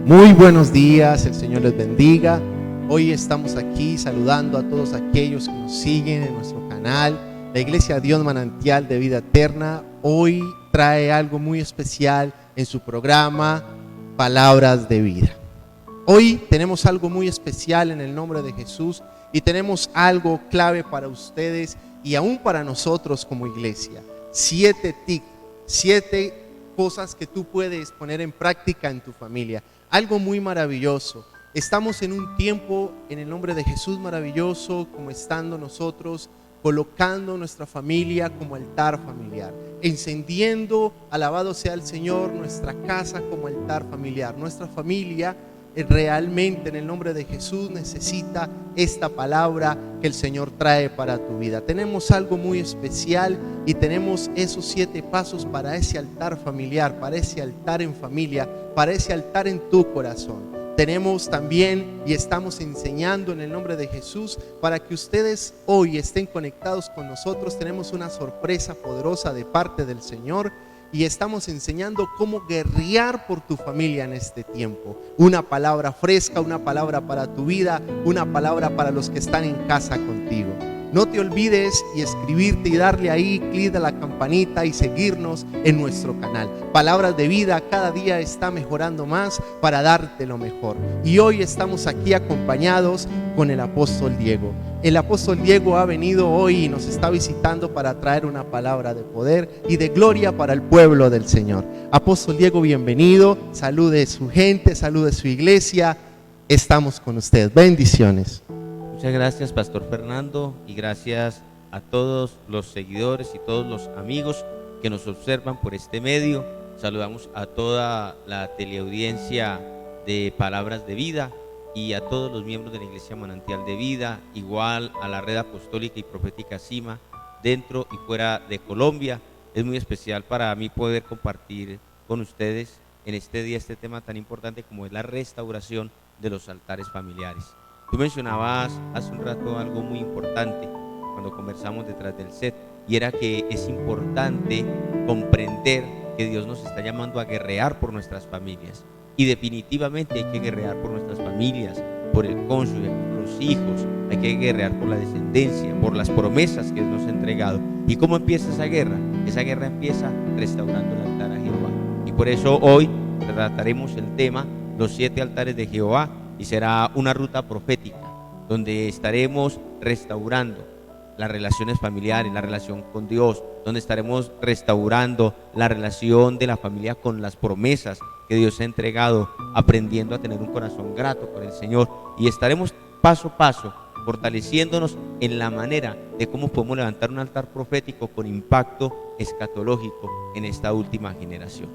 Muy buenos días, el Señor les bendiga. Hoy estamos aquí saludando a todos aquellos que nos siguen en nuestro canal. La Iglesia Dios Manantial de Vida Eterna hoy trae algo muy especial en su programa Palabras de Vida. Hoy tenemos algo muy especial en el nombre de Jesús y tenemos algo clave para ustedes y aún para nosotros como iglesia. 7 tips, 7 cosas que tú puedes poner en práctica en tu familia. Algo muy maravilloso. Estamos en un tiempo en el nombre de Jesús maravilloso, como estando nosotros colocando nuestra familia como altar familiar, encendiendo, alabado sea el Señor, nuestra casa como altar familiar. Nuestra familia realmente en el nombre de Jesús necesita esta palabra que el Señor trae para tu vida. Tenemos algo muy especial y tenemos esos 7 pasos para ese altar familiar, para ese altar en familia, para ese altar en tu corazón. Tenemos también y estamos enseñando en el nombre de Jesús para que ustedes hoy estén conectados con nosotros. Tenemos una sorpresa poderosa de parte del Señor y estamos enseñando cómo guerrear por tu familia en este tiempo. Una palabra fresca, una palabra para tu vida, una palabra para los que están en casa contigo. No te olvides y escribirte y darle ahí clic a la campanita y seguirnos en nuestro canal. Palabras de Vida cada día está mejorando más para darte lo mejor. Y hoy estamos aquí acompañados con el apóstol Diego. El apóstol Diego ha venido hoy y nos está visitando para traer una palabra de poder y de gloria para el pueblo del Señor. Apóstol Diego, bienvenido. Salude a su gente, salude a su iglesia. Estamos con usted. Bendiciones. Muchas gracias, Pastor Fernando, y gracias a todos los seguidores y todos los amigos que nos observan por este medio. Saludamos a toda la teleaudiencia de Palabras de Vida y a todos los miembros de la Iglesia Manantial de Vida, igual a la Red Apostólica y Profética CIMA, dentro y fuera de Colombia. Es muy especial para mí poder compartir con ustedes en este día este tema tan importante como es la restauración de los altares familiares. Tú mencionabas hace un rato algo muy importante cuando conversamos detrás del set, y era que es importante comprender que Dios nos está llamando a guerrear por nuestras familias, y definitivamente hay que guerrear por nuestras familias, por el cónyuge, por los hijos, hay que guerrear por la descendencia, por las promesas que Dios nos ha entregado. ¿Y cómo empieza esa guerra? Esa guerra empieza restaurando el altar a Jehová, y por eso hoy trataremos el tema, los 7 altares de Jehová. Y será una ruta profética donde estaremos restaurando las relaciones familiares, la relación con Dios, donde estaremos restaurando la relación de la familia con las promesas que Dios ha entregado, aprendiendo a tener un corazón grato con el Señor, y estaremos paso a paso fortaleciéndonos en la manera de cómo podemos levantar un altar profético con impacto escatológico en esta última generación.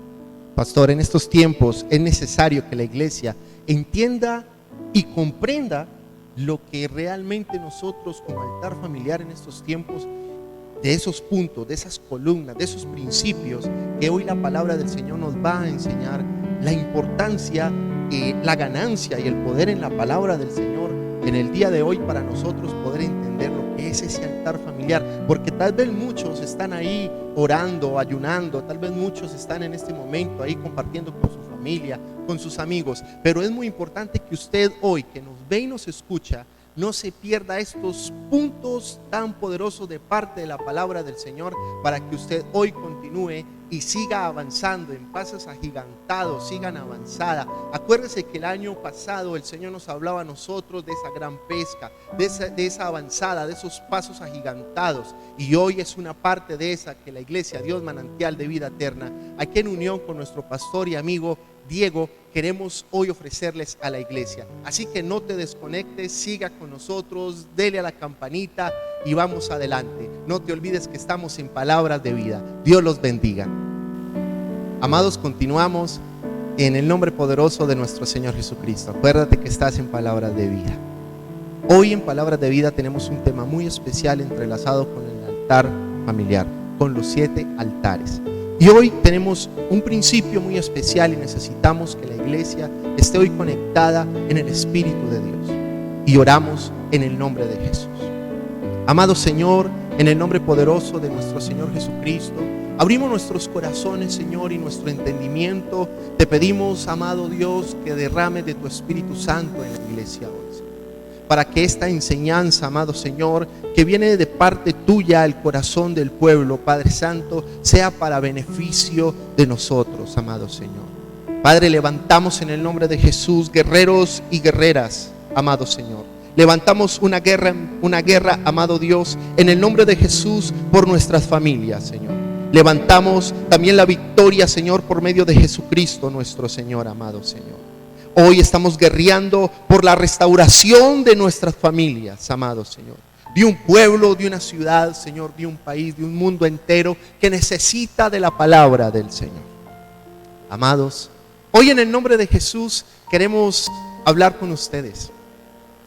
Pastor, en estos tiempos es necesario que la iglesia entienda y comprenda lo que realmente nosotros como altar familiar en estos tiempos, de esos puntos, de esas columnas, de esos principios que hoy la palabra del Señor nos va a enseñar, la importancia, la ganancia y el poder en la palabra del Señor en el día de hoy para nosotros poder entender lo que es ese altar familiar, porque tal vez muchos están ahí orando, ayunando, tal vez muchos están en este momento ahí compartiendo con su familia, con sus amigos, pero es muy importante que usted hoy que nos ve y nos escucha no se pierda estos puntos tan poderosos de parte de la palabra del Señor, para que usted hoy continúe y siga avanzando en pasos agigantados, sigan avanzada. Acuérdese que el año pasado el Señor nos hablaba a nosotros de esa gran pesca, de esa avanzada, de esos pasos agigantados, y hoy es una parte de esa que la Iglesia Dios Manantial de Vida Eterna, aquí en unión con nuestro pastor y amigo Diego, queremos hoy ofrecerles a la iglesia. Así que no te desconectes, siga con nosotros, dele a la campanita y vamos adelante. No te olvides que estamos en Palabras de Vida. Dios los bendiga. Amados, continuamos en el nombre poderoso de nuestro Señor Jesucristo. Acuérdate que estás en Palabras de Vida. Hoy en Palabras de Vida tenemos un tema muy especial entrelazado con el altar familiar, con los 7 altares. Y hoy tenemos un principio muy especial y necesitamos que la iglesia esté hoy conectada en el Espíritu de Dios. Y oramos en el nombre de Jesús. Amado Señor, en el nombre poderoso de nuestro Señor Jesucristo, Abrimos nuestros corazones, Señor, y nuestro entendimiento. Te pedimos, amado Dios, que derrame de tu Espíritu Santo en la iglesia hoy, Señor, para que esta enseñanza, amado Señor, que viene de parte tuya al corazón del pueblo, Padre Santo, sea para beneficio de nosotros, amado Señor. Padre, levantamos en el nombre de Jesús guerreros y guerreras, amado Señor. Levantamos una guerra, amado Dios, en el nombre de Jesús por nuestras familias, Señor. Levantamos también la victoria, Señor, por medio de Jesucristo nuestro Señor, amado Señor. Hoy estamos guerreando por la restauración de nuestras familias, amado Señor. De un pueblo, de una ciudad, Señor, de un país, de un mundo entero que necesita de la palabra del Señor. Amados, hoy en el nombre de Jesús queremos hablar con ustedes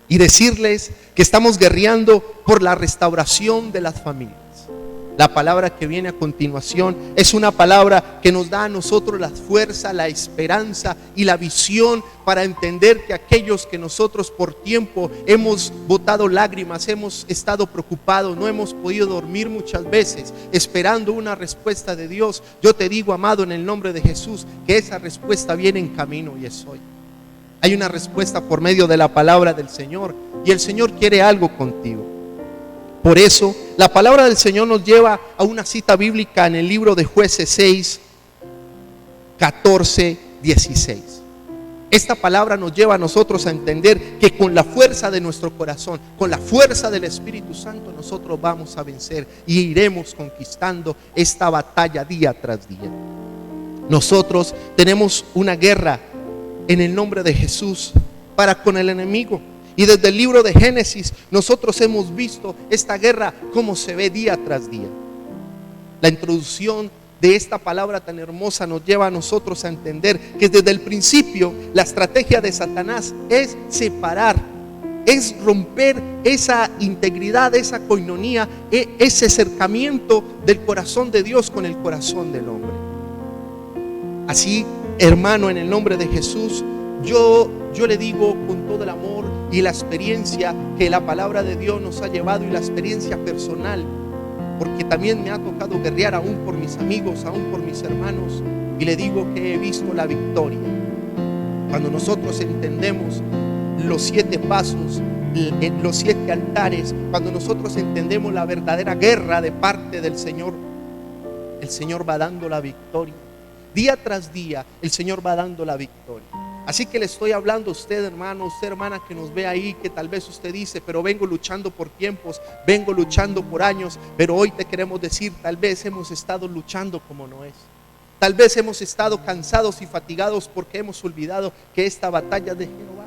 y decirles que estamos guerreando por la restauración de las familias. La palabra que viene a continuación es una palabra que nos da a nosotros la fuerza, la esperanza y la visión para entender que aquellos que nosotros por tiempo hemos botado lágrimas, hemos estado preocupados, no hemos podido dormir muchas veces esperando una respuesta de Dios. Yo te digo, amado, en el nombre de Jesús, que esa respuesta viene en camino y es hoy. Hay una respuesta por medio de la palabra del Señor y el Señor quiere algo contigo. Por eso, la palabra del Señor nos lleva a una cita bíblica en el libro de Jueces 6, 14, 16. Esta palabra nos lleva a nosotros a entender que con la fuerza de nuestro corazón, con la fuerza del Espíritu Santo, nosotros vamos a vencer y iremos conquistando esta batalla día tras día. Nosotros tenemos una guerra en el nombre de Jesús para con el enemigo. Y desde el libro de Génesis nosotros hemos visto esta guerra como se ve día tras día. La introducción de esta palabra tan hermosa nos lleva a nosotros a entender que desde el principio la estrategia de Satanás es separar, es romper esa integridad, esa coinonía, ese acercamiento del corazón de Dios con el corazón del hombre. Así, hermano, en el nombre de Jesús, yo le digo con todo el amor y la experiencia que la palabra de Dios nos ha llevado y la experiencia personal, porque también me ha tocado guerrear aún por mis amigos, aún por mis hermanos, y le digo que he visto la victoria. Cuando nosotros entendemos los 7 pasos, los 7 altares, cuando nosotros entendemos la verdadera guerra de parte del Señor, el Señor va dando la victoria. Día tras día el Señor va dando la victoria. Así que le estoy hablando a usted, hermano, usted, hermana, que nos ve ahí, que tal vez usted dice, pero vengo luchando por tiempos, vengo luchando por años, pero hoy te queremos decir, tal vez hemos estado luchando como no es. Tal vez hemos estado cansados y fatigados porque hemos olvidado que esta batalla es de Jehová.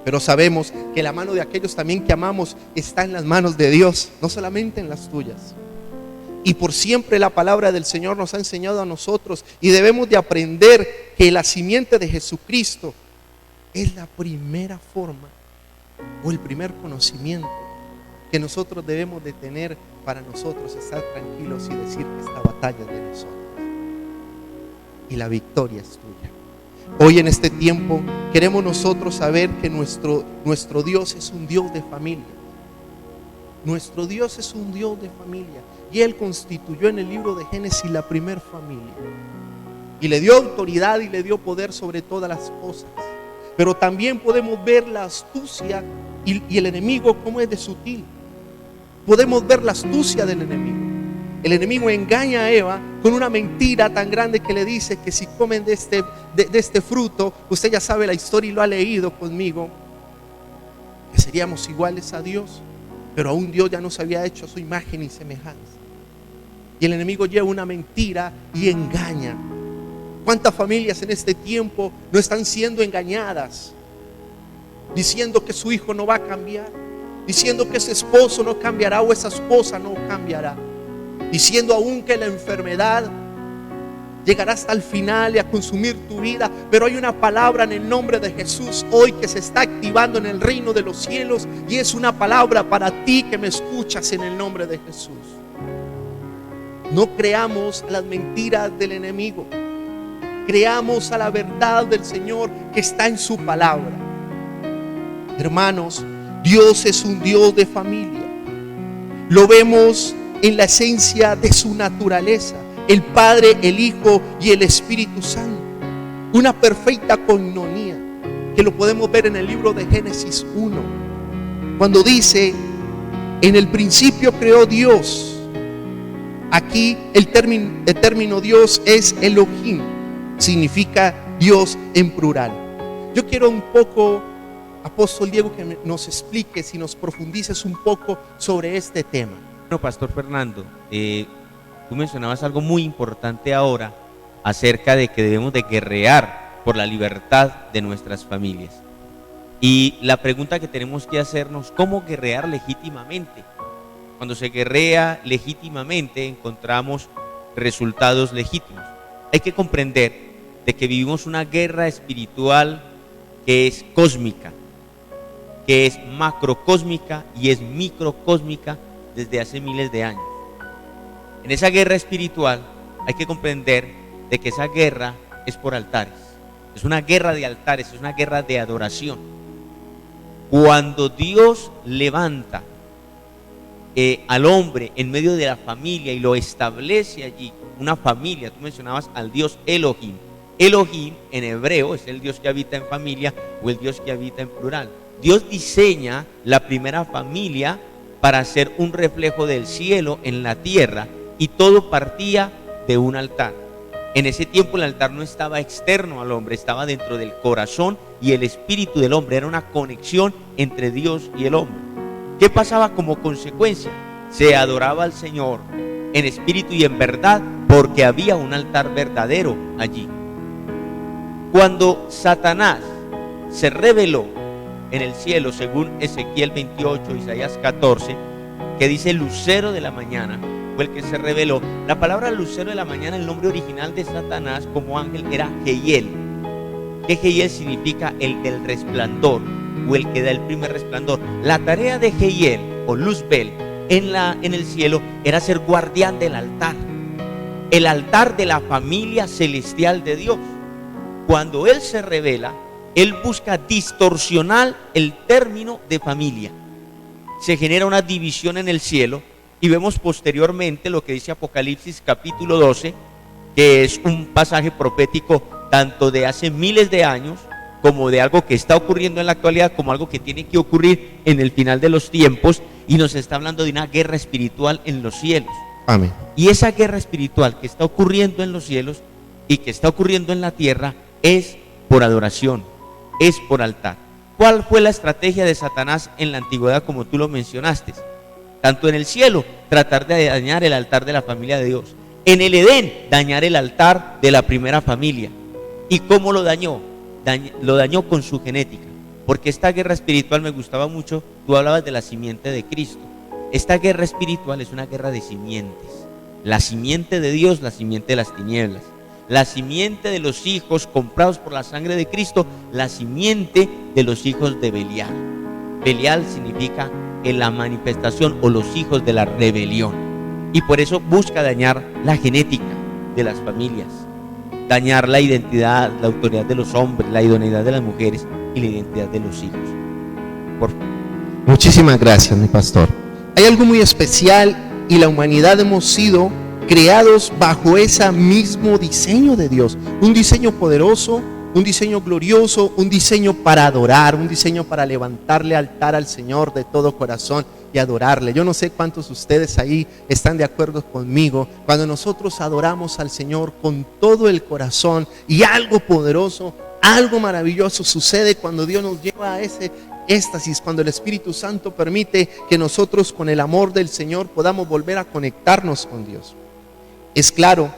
Pero sabemos que la mano de aquellos también que amamos está en las manos de Dios, no solamente en las tuyas. Y por siempre la palabra del Señor nos ha enseñado a nosotros y debemos de aprender que la simiente de Jesucristo es la primera forma o el primer conocimiento que nosotros debemos de tener para nosotros estar tranquilos y decir que esta batalla es de nosotros y la victoria es tuya. Hoy en este tiempo queremos nosotros saber que nuestro Dios es un Dios de familia. Nuestro Dios es un Dios de familia. Y Él constituyó en el libro de Génesis la primer familia. Y le dio autoridad y le dio poder sobre todas las cosas. Pero también podemos ver la astucia y el enemigo cómo es de sutil. Podemos ver la astucia del enemigo. El enemigo engaña a Eva con una mentira tan grande que le dice que si comen de este fruto, usted ya sabe la historia y lo ha leído conmigo, que seríamos iguales a Dios. Pero aún Dios ya nos había hecho a su imagen y semejanza. Y el enemigo lleva una mentira y engaña. ¿Cuántas familias en este tiempo no están siendo engañadas? Diciendo que su hijo no va a cambiar, diciendo que ese esposo no cambiará o esa esposa no cambiará, diciendo aún que la enfermedad llegará hasta el final y a consumir tu vida. Pero hay una palabra en el nombre de Jesús hoy que se está activando en el reino de los cielos, y es una palabra para ti que me escuchas en el nombre de Jesús. No creamos las mentiras del enemigo, creamos a la verdad del Señor que está en su palabra. Hermanos, Dios es un Dios de familia. Lo vemos en la esencia de su naturaleza. el Padre, el Hijo y el Espíritu Santo. Una perfecta coinonía que lo podemos ver en el libro de Génesis 1, cuando dice: en el principio creó Dios. Aquí el término Dios es Elohim, significa Dios en plural. Yo quiero un poco, Apóstol Diego, que nos expliques y nos profundices un poco sobre este tema. Bueno, Pastor Fernando, tú mencionabas algo muy importante ahora acerca de que debemos de guerrear por la libertad de nuestras familias. Y la pregunta que tenemos que hacernos: ¿cómo guerrear legítimamente? Cuando se guerrea legítimamente encontramos resultados legítimos. Hay que comprender de que vivimos una guerra espiritual que es cósmica, que es macrocósmica y es microcósmica desde hace miles de años. En esa guerra espiritual hay que comprender de que esa guerra es por altares. Es una guerra de altares, es una guerra de adoración. Cuando Dios levanta al hombre en medio de la familia y lo establece allí, una familia, tú mencionabas al Dios Elohim. Elohim en hebreo es el Dios que habita en familia o el Dios que habita en plural. Dios diseña la primera familia para ser un reflejo del cielo en la tierra, y todo partía de un altar. En ese tiempo el altar no estaba externo al hombre, estaba dentro del corazón y el espíritu del hombre. Era una conexión entre Dios y el hombre. ¿Qué pasaba como consecuencia? Se adoraba al Señor en espíritu y en verdad, porque había un altar verdadero allí. Cuando Satanás se rebeló en el cielo, según Ezequiel 28, Isaías 14, que dice lucero de la mañana, fue el que se rebeló. La palabra lucero de la mañana, el nombre original de Satanás como ángel era Jehiel. Que Jehiel significa el del resplandor, o el que da el primer resplandor. La tarea de Jehiel o Luzbel en el cielo era ser guardián del altar, el altar de la familia celestial de Dios. Cuando él se revela, él busca distorsionar el término de familia. Se genera una división en el cielo, y vemos posteriormente lo que dice Apocalipsis capítulo 12, que es un pasaje profético tanto de hace miles de años, como de algo que está ocurriendo en la actualidad, como algo que tiene que ocurrir en el final de los tiempos, y nos está hablando de una guerra espiritual en los cielos. Amén. Y esa guerra espiritual que está ocurriendo en los cielos y que está ocurriendo en la tierra es por adoración, es por altar. ¿Cuál fue la estrategia de Satanás en la antigüedad, como tú lo mencionaste? Tanto en el cielo, tratar de dañar el altar de la familia de Dios. En el Edén, dañar el altar de la primera familia. ¿Y cómo lo dañó? Lo dañó con su genética. Porque esta guerra espiritual me gustaba mucho. Tú hablabas de la simiente de Cristo. Esta guerra espiritual es una guerra de simientes. La simiente de Dios, la simiente de las tinieblas. La simiente de los hijos comprados por la sangre de Cristo, la simiente de los hijos de Belial. Belial significa en la manifestación o los hijos de la rebelión. Y por eso busca dañar la genética de las familias, dañar la identidad, la autoridad de los hombres, la idoneidad de las mujeres y la identidad de los hijos. Por favor. Muchísimas gracias, mi pastor. Hay algo muy especial, y la humanidad hemos sido creados bajo ese mismo diseño de Dios. Un diseño poderoso, un diseño glorioso, un diseño para adorar, un diseño para levantarle altar al Señor de todo corazón y adorarle. Yo no sé cuántos de ustedes ahí están de acuerdo conmigo. Cuando nosotros adoramos al Señor con todo el corazón, y algo poderoso, algo maravilloso sucede cuando Dios nos lleva a ese éxtasis, cuando el Espíritu Santo permite que nosotros, con el amor del Señor, podamos volver a conectarnos con Dios. Es claro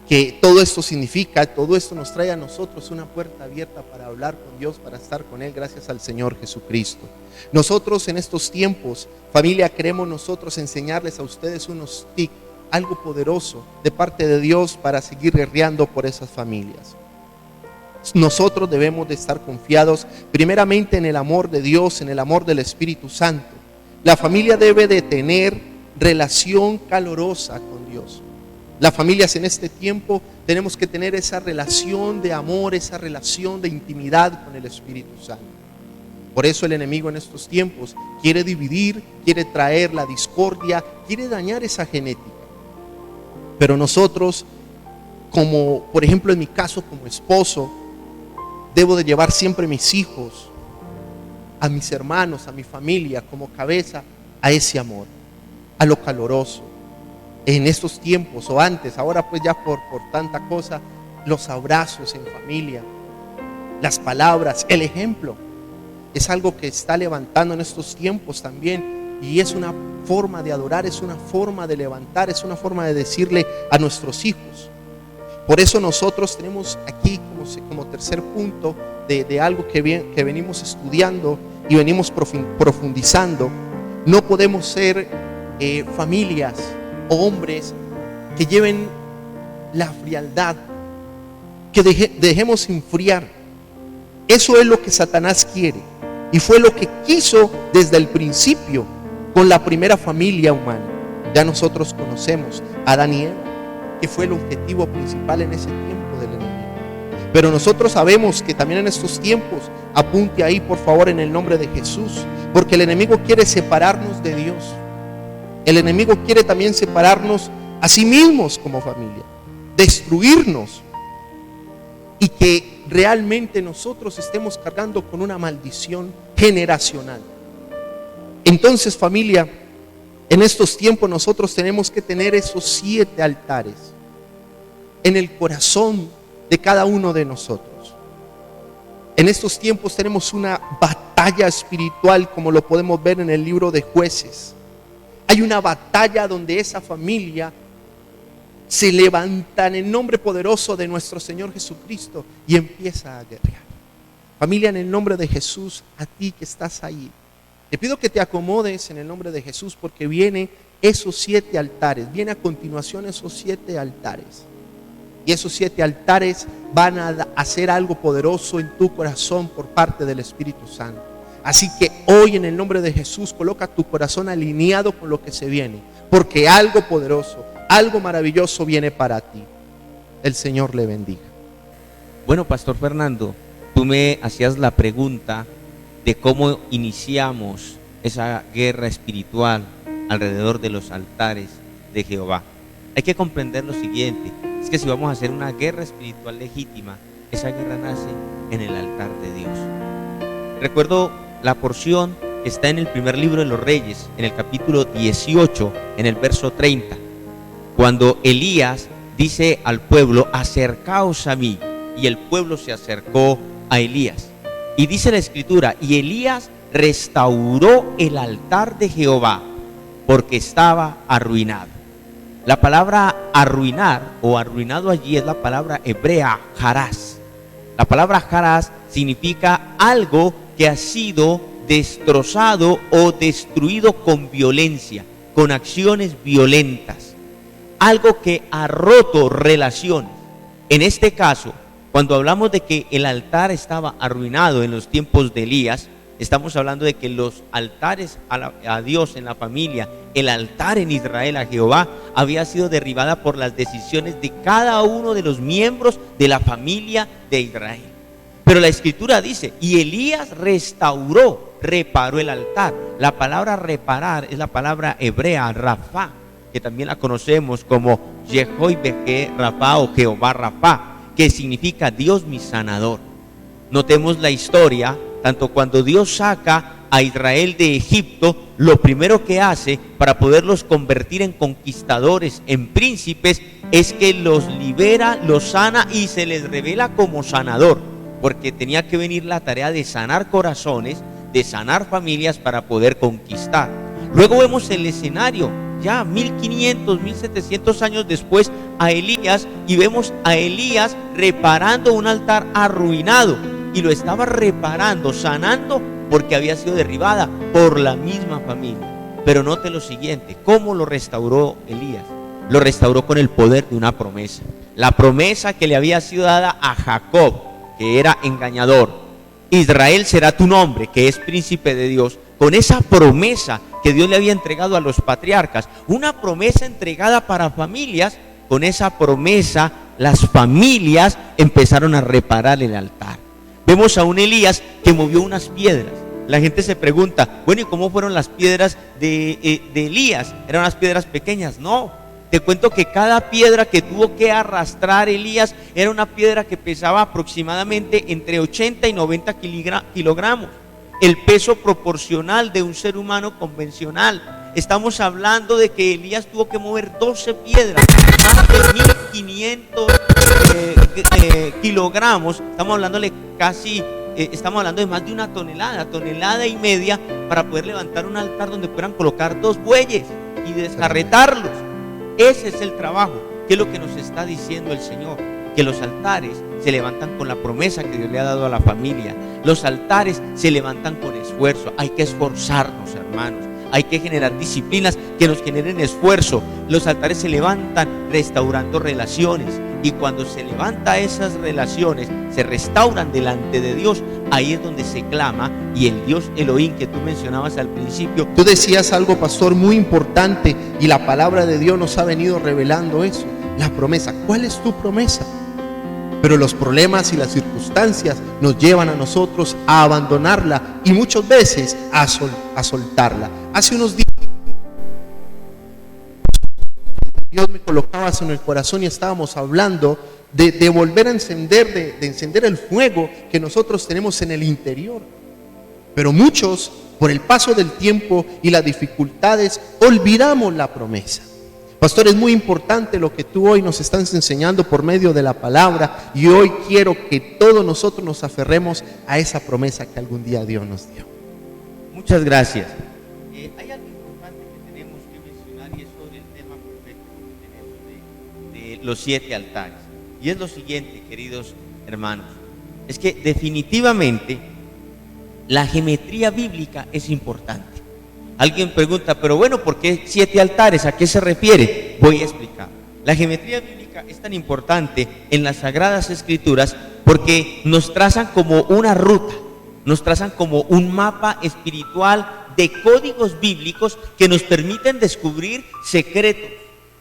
que todo esto significa, todo esto nos trae a nosotros una puerta abierta para hablar con Dios, para estar con Él, gracias al Señor Jesucristo. Nosotros en estos tiempos, familia, queremos nosotros enseñarles a ustedes unos tips, algo poderoso de parte de Dios para seguir guerreando por esas familias. Nosotros debemos de estar confiados primeramente en el amor de Dios, en el amor del Espíritu Santo. La familia debe de tener relación calorosa con Dios. Las familias en este tiempo tenemos que tener esa relación de amor, esa relación de intimidad con el Espíritu Santo. Por eso el enemigo en estos tiempos quiere dividir, quiere traer la discordia, quiere dañar esa genética. Pero nosotros como por ejemplo en mi caso como esposo, debo de llevar siempre a mis hijos, a mis hermanos, a mi familia como cabeza a ese amor, a lo caloroso. En estos tiempos o antes, ahora pues ya por tanta cosa, los abrazos en familia, las palabras, el ejemplo, es algo que está levantando en estos tiempos también, y es una forma de adorar, es una forma de levantar, es una forma de decirle a nuestros hijos. Por eso nosotros tenemos aquí como tercer punto de algo que venimos estudiando y venimos profundizando. No podemos ser familias o hombres que lleven la frialdad, que dejemos enfriar. Eso es lo que Satanás quiere, y fue lo que quiso desde el principio con la primera familia humana. Ya nosotros conocemos a Adán y Eva, que fue el objetivo principal en ese tiempo del enemigo. Pero nosotros sabemos que también en estos tiempos, apunte ahí por favor en el nombre de Jesús, porque el enemigo quiere separarnos de Dios. El enemigo quiere también separarnos a sí mismos como familia, destruirnos, y que realmente nosotros estemos cargando con una maldición generacional. Entonces, familia, en estos tiempos nosotros tenemos que tener esos 7 altares en el corazón de cada uno de nosotros. En estos tiempos tenemos una batalla espiritual, como lo podemos ver en el libro de Jueces. Hay una batalla donde esa familia se levanta en el nombre poderoso de nuestro Señor Jesucristo y empieza a guerrear. Familia, en el nombre de Jesús, a ti que estás ahí, te pido que te acomodes en el nombre de Jesús, porque vienen esos 7 altares, viene a continuación esos 7 altares. Y esos 7 altares van a hacer algo poderoso en tu corazón por parte del Espíritu Santo. Así que hoy en el nombre de Jesús coloca tu corazón alineado con lo que se viene, porque algo poderoso, algo maravilloso viene para ti. El Señor le bendiga. Bueno, Pastor Fernando, tú me hacías la pregunta de cómo iniciamos esa guerra espiritual alrededor de los altares de Jehová. Hay que comprender lo siguiente, es que si vamos a hacer una guerra espiritual legítima, esa guerra nace en el altar de Dios. Recuerdo la porción que está en el primer libro de los Reyes, en el capítulo 18, en el verso 30, cuando Elías dice al pueblo: acercaos a mí, y el pueblo se acercó a Elías. Y dice la escritura: y Elías restauró el altar de Jehová, porque estaba arruinado. La palabra arruinar o arruinado allí es la palabra hebrea harás. La palabra harás significa algo que ha sido destrozado o destruido con violencia, con acciones violentas, algo que ha roto relaciones. En este caso, cuando hablamos de que el altar estaba arruinado en los tiempos de Elías, estamos hablando de que los altares a Dios en la familia, el altar en Israel a Jehová, había sido derribada por las decisiones de cada uno de los miembros de la familia de Israel. Pero la escritura dice: y Elías restauró, reparó el altar. La palabra reparar es la palabra hebrea Rafa, que también la conocemos como Yehoibeje Rafa o Jehová Rafa, que significa Dios mi sanador. Notemos la historia, tanto cuando Dios saca a Israel de Egipto, lo primero que hace para poderlos convertir en conquistadores, en príncipes, es que los libera, los sana y se les revela como sanador, porque tenía que venir la tarea de sanar corazones, de sanar familias para poder conquistar. Luego vemos el escenario, ya 1500, 1700 años después, a Elías, y vemos a Elías reparando un altar arruinado, y lo estaba reparando, sanando, porque había sido derribada por la misma familia. Pero note lo siguiente, ¿cómo lo restauró Elías? Lo restauró con el poder de una promesa, la promesa que le había sido dada a Jacob, que era engañador. Israel será tu nombre, que es príncipe de Dios. Con esa promesa que Dios le había entregado a los patriarcas, una promesa entregada para familias, con esa promesa las familias empezaron a reparar el altar. Vemos a un Elías que movió unas piedras. La gente se pregunta, bueno, ¿y cómo fueron las piedras de Elías? ¿Eran unas piedras pequeñas? No, Te cuento que cada piedra que tuvo que arrastrar Elías era una piedra que pesaba aproximadamente entre 80 y 90 kilogramos, el peso proporcional de un ser humano convencional. Estamos hablando de que Elías tuvo que mover 12 piedras, más de 1500 kilogramos. Estamos hablándole estamos hablando de más de una tonelada y media, para poder levantar un altar donde puedan colocar 2 bueyes y desjarretarlos. Ese es el trabajo. ¿Qué es lo que nos está diciendo el Señor? Que los altares se levantan con la promesa que Dios le ha dado a la familia. Los altares se levantan con esfuerzo. Hay que esforzarnos, hermanos. Hay que generar disciplinas que nos generen esfuerzo. Los altares se levantan restaurando relaciones, y cuando se levanta esas relaciones, se restauran delante de Dios. Ahí es donde se clama, y el Dios Elohim que tú mencionabas al principio. Tú decías algo, pastor, muy importante, y la palabra de Dios nos ha venido revelando eso, la promesa. ¿Cuál es tu promesa? Pero los problemas y las circunstancias nos llevan a nosotros a abandonarla, y muchas veces a soltarla. Hace unos días Dios me colocaba eso en el corazón, y estábamos hablando de volver a encender, de encender el fuego que nosotros tenemos en el interior. Pero muchos, por el paso del tiempo y las dificultades, olvidamos la promesa. Pastor, es muy importante lo que tú hoy nos estás enseñando por medio de la palabra, y hoy quiero que todos nosotros nos aferremos a esa promesa que algún día Dios nos dio. Muchas gracias. Hay algo importante que tenemos que mencionar, y es sobre el tema profético que tenemos de los 7 altares. Y es lo siguiente, queridos hermanos, es que definitivamente la geometría bíblica es importante. Alguien pregunta, pero bueno, ¿por qué 7 altares? ¿A qué se refiere? Voy a explicar. La geometría bíblica es tan importante en las Sagradas Escrituras porque nos trazan como una ruta, nos trazan como un mapa espiritual de códigos bíblicos que nos permiten descubrir secretos,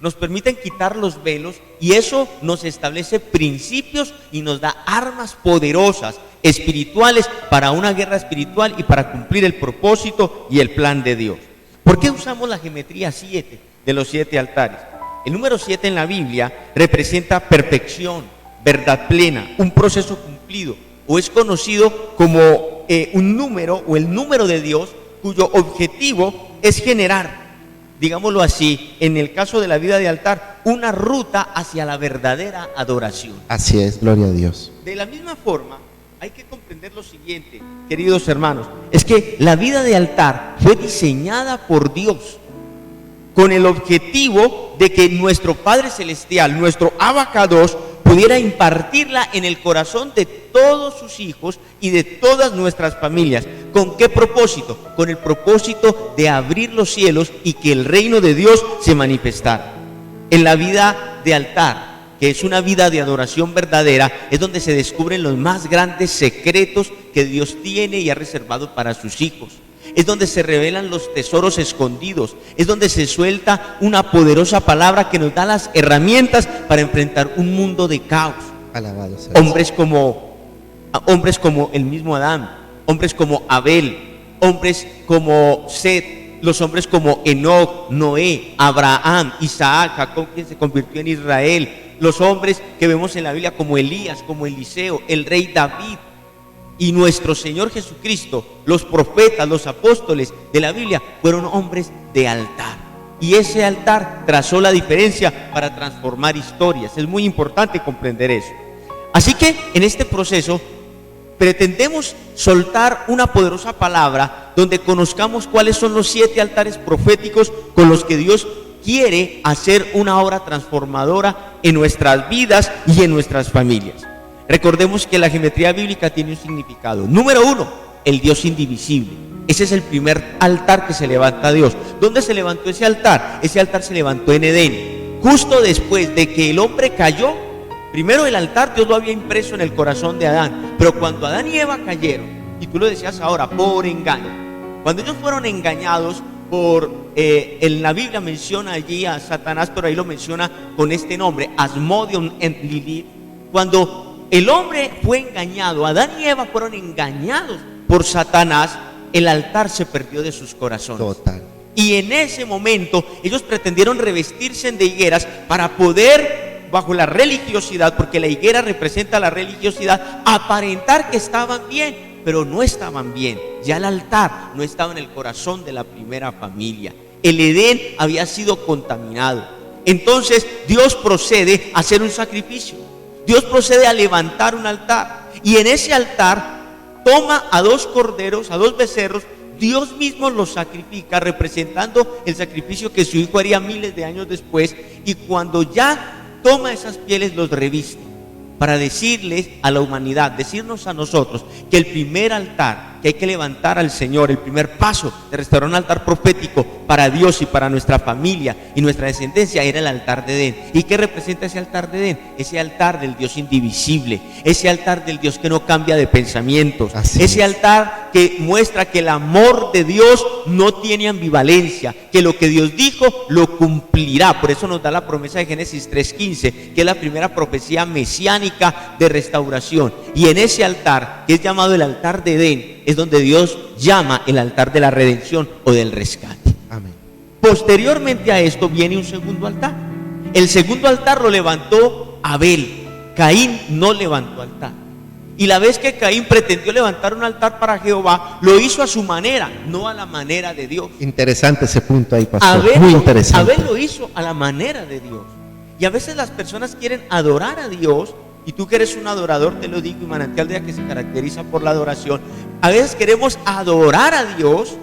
nos permiten quitar los velos, y eso nos establece principios y nos da armas poderosas espirituales para una guerra espiritual y para cumplir el propósito y el plan de Dios. ¿Por qué usamos la geometría 7 de los 7 altares? El número 7 en la Biblia representa perfección, verdad plena, un proceso cumplido, o es conocido como un número, o el número de Dios, cuyo objetivo es generar, digámoslo así, en el caso de la vida de altar, una ruta hacia la verdadera adoración. Así es, gloria a Dios. De la misma forma, hay que comprender lo siguiente, queridos hermanos, es que la vida de altar fue diseñada por Dios con el objetivo de que nuestro Padre Celestial, nuestro Abacados, pudiera impartirla en el corazón de todos sus hijos y de todas nuestras familias. ¿Con qué propósito? Con el propósito de abrir los cielos y que el reino de Dios se manifestara. En la vida de altar, que es una vida de adoración verdadera, es donde se descubren los más grandes secretos que Dios tiene y ha reservado para sus hijos. Es donde se revelan los tesoros escondidos, es donde se suelta una poderosa palabra que nos da las herramientas para enfrentar un mundo de caos. Alabado sea Hombres como el mismo Adán, hombres como Abel, hombres como Set, los hombres como Enoc, Noé, Abraham, Isaac, Jacob, quien se convirtió en Israel, los hombres que vemos en la Biblia como Elías, como Eliseo, el rey David, y nuestro Señor Jesucristo. Los profetas, los apóstoles de la Biblia fueron hombres de altar, y ese altar trazó la diferencia para transformar historias. Es muy importante comprender eso. Así que en este proceso pretendemos soltar una poderosa palabra donde conozcamos cuáles son los 7 altares proféticos con los que Dios quiere hacer una obra transformadora en nuestras vidas y en nuestras familias. Recordemos que la geometría bíblica tiene un significado. Número 1, el Dios indivisible. Ese es el primer altar que se levanta a Dios. ¿Dónde se levantó ese altar? Ese altar se levantó en Edén. Justo después de que el hombre cayó, primero el altar Dios lo había impreso en el corazón de Adán. Pero cuando Adán y Eva cayeron, y tú lo decías ahora, por engaño, cuando ellos fueron engañados en la Biblia menciona allí a Satanás, pero ahí lo menciona con este nombre, Asmodion en Lilith. Cuando el hombre fue engañado, Adán y Eva fueron engañados por Satanás, el altar se perdió de sus corazones. Total. Y en ese momento ellos pretendieron revestirse de higueras para poder, bajo la religiosidad, porque la higuera representa la religiosidad, aparentar que estaban bien, pero no estaban bien. Ya el altar no estaba en el corazón de la primera familia. El Edén había sido contaminado. Entonces Dios procede a hacer un sacrificio. Dios procede a levantar un altar. Y en ese altar toma a 2 corderos, a 2 becerros. Dios mismo los sacrifica, representando el sacrificio que su hijo haría miles de años después. Y cuando ya toma esas pieles, los reviste para decirles a la humanidad, decirnos a nosotros que el primer altar que hay que levantar al Señor, el primer paso de restaurar un altar profético para Dios y para nuestra familia y nuestra descendencia, era el altar de Edén. ¿Y qué representa ese altar de Edén? Ese altar del Dios indivisible, ese altar del Dios que no cambia de pensamientos, ese altar que muestra que el amor de Dios no tiene ambivalencia, que lo que Dios dijo lo cumplirá. Por eso nos da la promesa de Génesis 3:15, que es la primera profecía mesiánica de restauración. Y en ese altar, que es llamado el altar de Edén, es donde Dios llama el altar de la redención o del rescate. Amén. Posteriormente a esto viene un segundo altar. El segundo altar lo levantó Abel. Caín no levantó altar. Y la vez que Caín pretendió levantar un altar para Jehová, lo hizo a su manera, no a la manera de Dios. Interesante ese punto ahí, pastor. Muy interesante. Abel lo hizo a la manera de Dios. Y a veces las personas quieren adorar a Dios. Y tú que eres un adorador, te lo digo, y Manantial de Vida que se caracteriza por la adoración. A veces queremos adorar a Dios,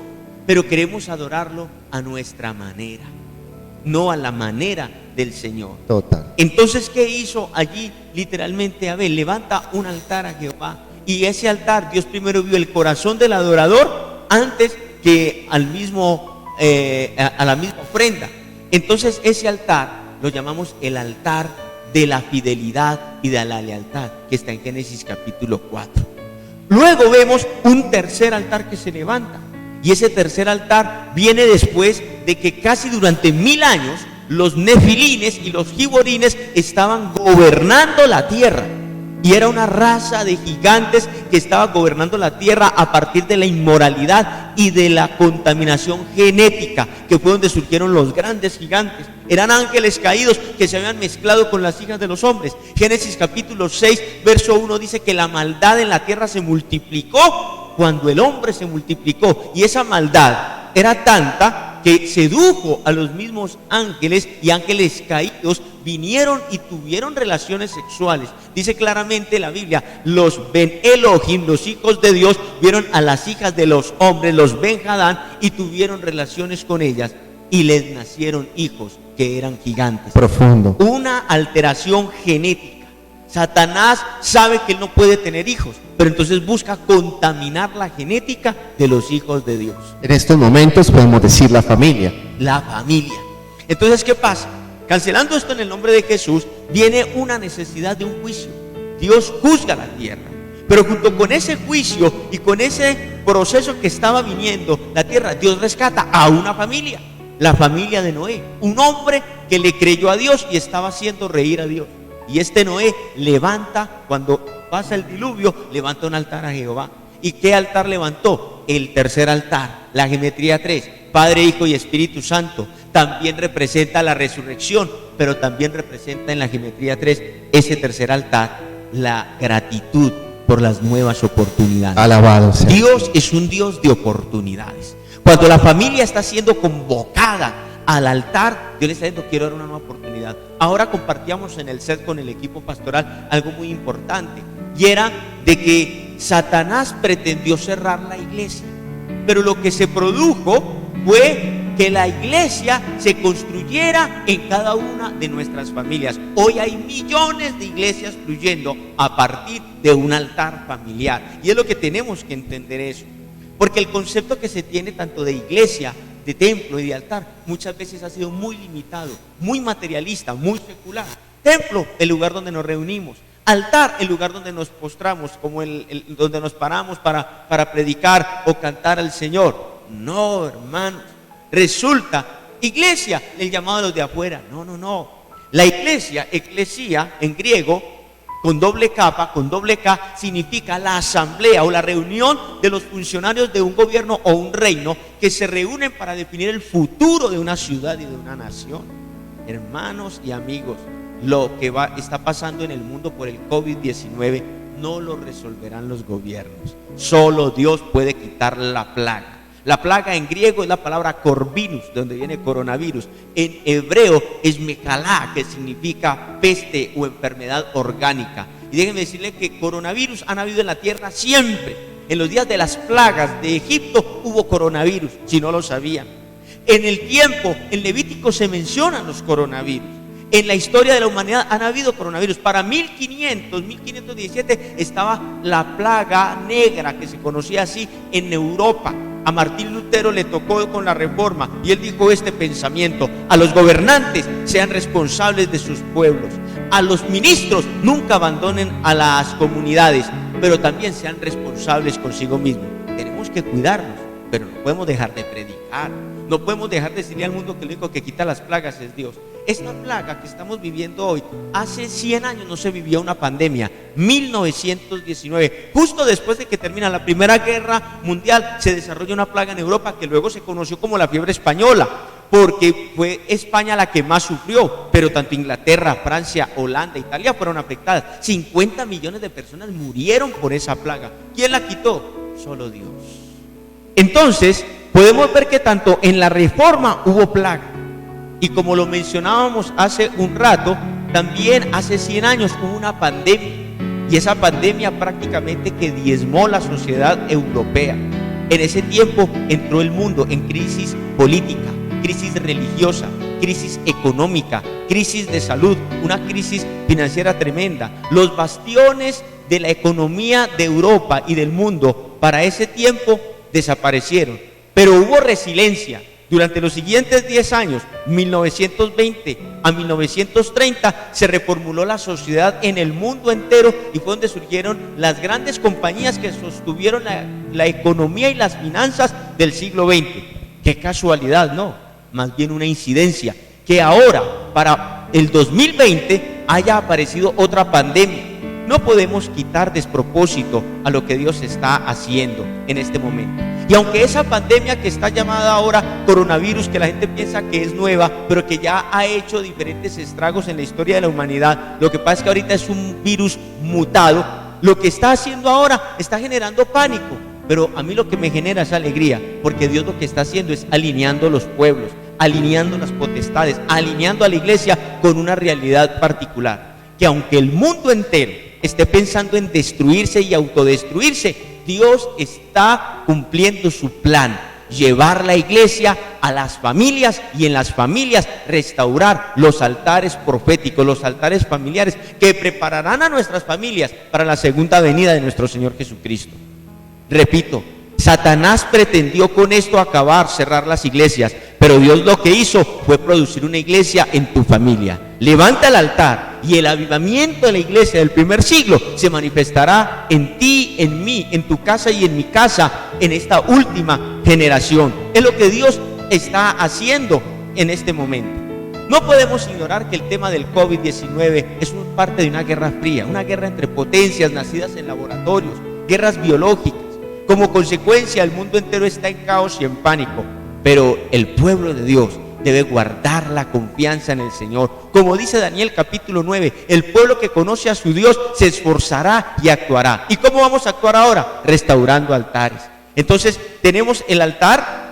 pero queremos adorarlo a nuestra manera, no a la manera del Señor. Total. Entonces, ¿qué hizo allí literalmente Abel? Levanta un altar a Jehová. Y ese altar, Dios primero vio el corazón del adorador antes que a la misma ofrenda. Entonces, ese altar lo llamamos el altar de la fidelidad y de la lealtad, que está en Génesis capítulo 4. Luego vemos un tercer altar que se levanta, y ese tercer altar viene después de que casi durante 1000 años los nefilines y los giborines estaban gobernando la tierra, y era una raza de gigantes que estaba gobernando la tierra a partir de la inmoralidad y de la contaminación genética, que fue donde surgieron los grandes gigantes. Eran ángeles caídos que se habían mezclado con las hijas de los hombres. Génesis capítulo 6, verso 1 dice que la maldad en la tierra se multiplicó cuando el hombre se multiplicó, y esa maldad era tanta que sedujo a los mismos ángeles, y ángeles caídos vinieron y tuvieron relaciones sexuales. Dice claramente la Biblia, los Ben Elohim, los hijos de Dios, vieron a las hijas de los hombres, los Ben Hadán, y tuvieron relaciones con ellas, y les nacieron hijos que eran gigantes. Profundo. Una alteración genética. Satanás sabe que él no puede tener hijos, pero entonces busca contaminar la genética de los hijos de Dios. En estos momentos podemos decir la familia. La familia. Entonces, ¿qué pasa? Cancelando esto en el nombre de Jesús, viene una necesidad de un juicio. Dios juzga la tierra, pero junto con ese juicio y con ese proceso que estaba viniendo la tierra, Dios rescata a una familia, la familia de Noé, un hombre que le creyó a Dios y estaba haciendo reír a Dios. Y este Noé levanta, cuando pasa el diluvio, levanta un altar a Jehová. ¿Y qué altar levantó? El tercer altar, la geometría 3, Padre, Hijo y Espíritu Santo. También representa la resurrección, pero también representa en la geometría 3, ese tercer altar, la gratitud por las nuevas oportunidades. Alabado sea. Dios es un Dios de oportunidades. Cuando la familia está siendo convocada al altar, Dios le está diciendo, quiero dar una nueva oportunidad. Ahora compartíamos en el set con el equipo pastoral algo muy importante, y era de que Satanás pretendió cerrar la iglesia, pero lo que se produjo fue que la iglesia se construyera en cada una de nuestras familias. Hoy hay millones de iglesias fluyendo a partir de un altar familiar, y es lo que tenemos que entender eso, porque el concepto que se tiene tanto de iglesia, de templo y de altar muchas veces ha sido muy limitado, muy materialista, muy secular. Templo, el lugar donde nos reunimos. Altar, el lugar donde nos postramos, como donde nos paramos para predicar o cantar al Señor. No, hermanos. Resulta, iglesia, el llamado de los de afuera. No. La iglesia, eclesía en griego, con doble capa, con doble K, significa la asamblea o la reunión de los funcionarios de un gobierno o un reino que se reúnen para definir el futuro de una ciudad y de una nación. Hermanos y amigos, lo que está pasando en el mundo por el COVID-19 no lo resolverán los gobiernos. Solo Dios puede quitar la plaga. La plaga en griego es la palabra corvinus, de donde viene coronavirus. En hebreo es mekalá, que significa peste o enfermedad orgánica. Y déjenme decirle que coronavirus han habido en la tierra siempre. En los días de las plagas de Egipto hubo coronavirus, si no lo sabían. En el tiempo, en Levítico se mencionan los coronavirus. En la historia de la humanidad han habido coronavirus. Para 1517 estaba la plaga negra, que se conocía así en Europa. A Martín Lutero le tocó con la Reforma y él dijo este pensamiento: a los gobernantes sean responsables de sus pueblos, a los ministros nunca abandonen a las comunidades, pero también sean responsables consigo mismos. Tenemos que cuidarnos, pero no podemos dejar de predicar, no podemos dejar de decirle al mundo que el único que quita las plagas es Dios. Esta plaga que estamos viviendo hoy, hace 100 años no se vivía una pandemia. 1919, justo después de que termina la Primera Guerra Mundial, se desarrolla una plaga en Europa que luego se conoció como la fiebre española, porque fue España la que más sufrió, pero tanto Inglaterra, Francia, Holanda, Italia fueron afectadas. 50 millones de personas murieron por esa plaga. ¿Quién la quitó? Solo Dios. Entonces, podemos ver que tanto en la Reforma hubo plaga, y como lo mencionábamos hace un rato, también hace 100 años hubo una pandemia, y esa pandemia prácticamente que diezmó la sociedad europea. En ese tiempo entró el mundo en crisis política, crisis religiosa, crisis económica, crisis de salud, una crisis financiera tremenda. Los bastiones de la economía de Europa y del mundo para ese tiempo desaparecieron, pero hubo resiliencia. Durante los siguientes 10 años, 1920 a 1930, se reformuló la sociedad en el mundo entero y fue donde surgieron las grandes compañías que sostuvieron la economía y las finanzas del siglo XX. Qué casualidad, ¿no? Más bien una incidencia, que ahora, para el 2020, haya aparecido otra pandemia. No podemos quitar despropósito a lo que Dios está haciendo en este momento. Y aunque esa pandemia que está llamada ahora coronavirus, que la gente piensa que es nueva, pero que ya ha hecho diferentes estragos en la historia de la humanidad, lo que pasa es que ahorita es un virus mutado. Lo que está haciendo ahora está generando pánico, pero a mí lo que me genera es alegría, porque Dios lo que está haciendo es alineando los pueblos, alineando las potestades, alineando a la iglesia con una realidad particular, que aunque el mundo entero esté pensando en destruirse y autodestruirse, Dios está cumpliendo su plan: llevar la iglesia a las familias, y en las familias restaurar los altares proféticos, los altares familiares que prepararán a nuestras familias para la segunda venida de nuestro Señor Jesucristo. Repito, Satanás pretendió con esto acabar, cerrar las iglesias, pero Dios lo que hizo fue producir una iglesia en tu familia. Levanta el altar y el avivamiento de la iglesia del primer siglo se manifestará en ti, en mí, en tu casa y en mi casa, en esta última generación. Es lo que Dios está haciendo en este momento. No podemos ignorar que el tema del COVID-19 es parte de una guerra fría, una guerra entre potencias nacidas en laboratorios, guerras biológicas. Como consecuencia, el mundo entero está en caos y en pánico, pero el pueblo de Dios debe guardar la confianza en el Señor. Como dice Daniel capítulo 9, el pueblo que conoce a su Dios se esforzará y actuará. ¿Y cómo vamos a actuar ahora? Restaurando altares. Entonces tenemos el altar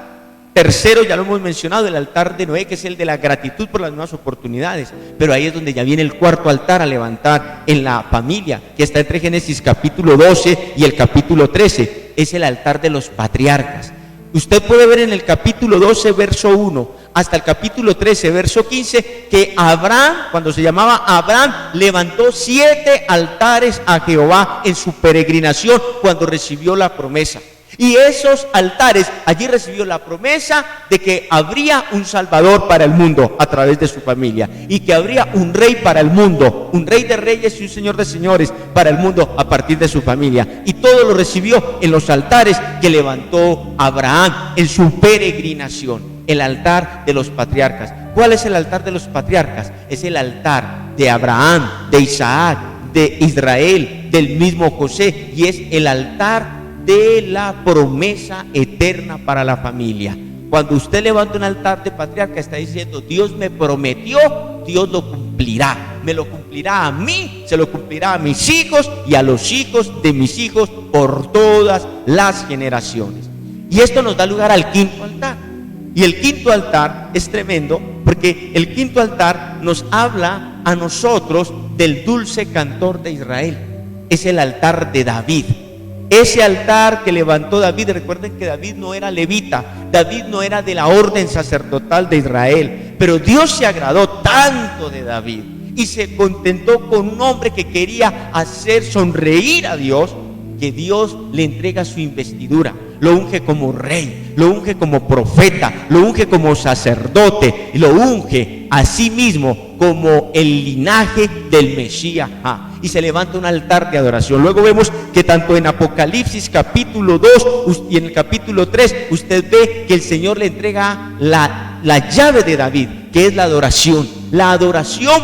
tercero, ya lo hemos mencionado, el altar de Noé, que es el de la gratitud por las nuevas oportunidades, pero ahí es donde ya viene el cuarto altar a levantar en la familia, que está entre Génesis capítulo 12 y el capítulo 13, es el altar de los patriarcas. Usted puede ver en el capítulo 12, verso 1, hasta el capítulo 13, verso 15, que Abraham, cuando se llamaba Abraham, levantó 7 altares a Jehová en su peregrinación cuando recibió la promesa. Y esos altares, allí recibió la promesa de que habría un Salvador para el mundo a través de su familia, y que habría un rey para el mundo, un rey de reyes y un señor de señores para el mundo a partir de su familia. Y todo lo recibió en los altares que levantó Abraham en su peregrinación, el altar de los patriarcas. ¿Cuál es el altar de los patriarcas? Es el altar de Abraham, de Isaac, de Israel, del mismo José, y es el altar de la promesa eterna para la familia. Cuando usted levanta un altar de patriarca, está diciendo: Dios me prometió, Dios lo cumplirá, me lo cumplirá a mí, se lo cumplirá a mis hijos y a los hijos de mis hijos por todas las generaciones. Y esto nos da lugar al quinto altar. Y el quinto altar es tremendo, porque el quinto altar nos habla a nosotros del dulce cantor de Israel. Es el altar de David. Ese altar que levantó David. Recuerden que David no era levita, David no era de la orden sacerdotal de Israel, pero Dios se agradó tanto de David y se contentó con un hombre que quería hacer sonreír a Dios, que Dios le entrega su investidura, lo unge como rey, lo unge como profeta, lo unge como sacerdote, y lo unge a sí mismo como el linaje del Mesías. Y se levanta un altar de adoración. Luego vemos que tanto en Apocalipsis capítulo 2 y en el capítulo 3 usted ve que el Señor le entrega la llave de David, que es la adoración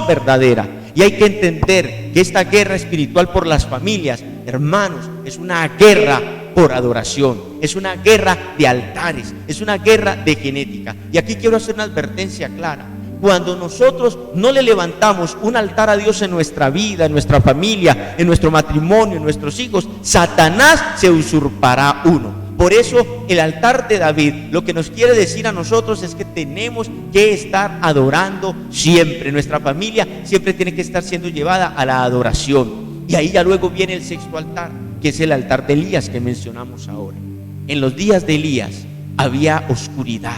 verdadera. Y hay que entender que esta guerra espiritual por las familias, hermanos, es una guerra por adoración, es una guerra de altares, es una guerra de genética. Y aquí quiero hacer una advertencia clara. Cuando nosotros no le levantamos un altar a Dios en nuestra vida, en nuestra familia, en nuestro matrimonio, en nuestros hijos, Satanás se usurpará uno. Por eso el altar de David lo que nos quiere decir a nosotros es que tenemos que estar adorando siempre. Nuestra familia siempre tiene que estar siendo llevada a la adoración. Y ahí ya luego viene el sexto altar, que es el altar de Elías que mencionamos ahora. En los días de Elías había oscuridad,